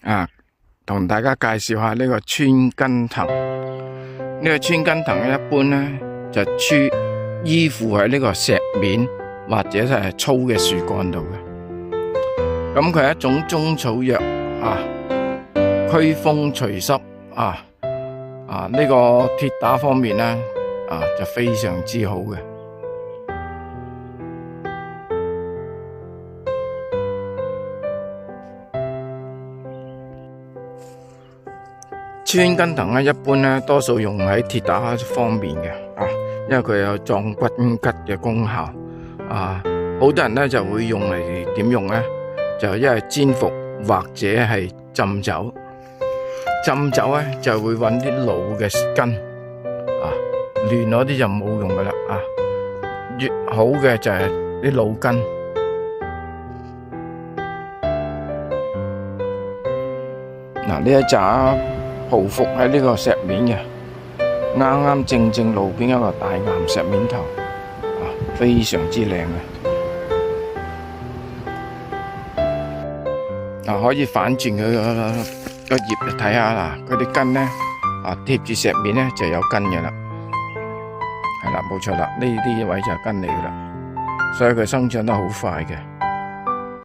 啊，同大家介紹下呢個川根藤。呢個川根藤一般咧就依附喺呢個石面或者係粗嘅樹幹度嘅。咁佢係一種中草藥啊，驅風除濕呢個鐵打方面咧就非常之好嘅。川根藤咧，一般咧多數用喺鐵打方面嘅因為佢有壯骨吉嘅功效好多人咧就會用嚟點用咧？就一係煎服或者係浸酒。浸酒咧就會揾啲老嘅根嫩嗰啲就冇用噶啦越好嘅就係啲老根。呢一紮匍匐喺呢個石面嘅，啱正路邊一個大岩石面頭非常之靚嘅。可以反轉佢個葉嚟睇下啦，佢啲根咧貼住石面咧就有根嘅啦，係啦，冇錯啦，呢啲位就係根嚟噶啦，所以佢生長得好快嘅。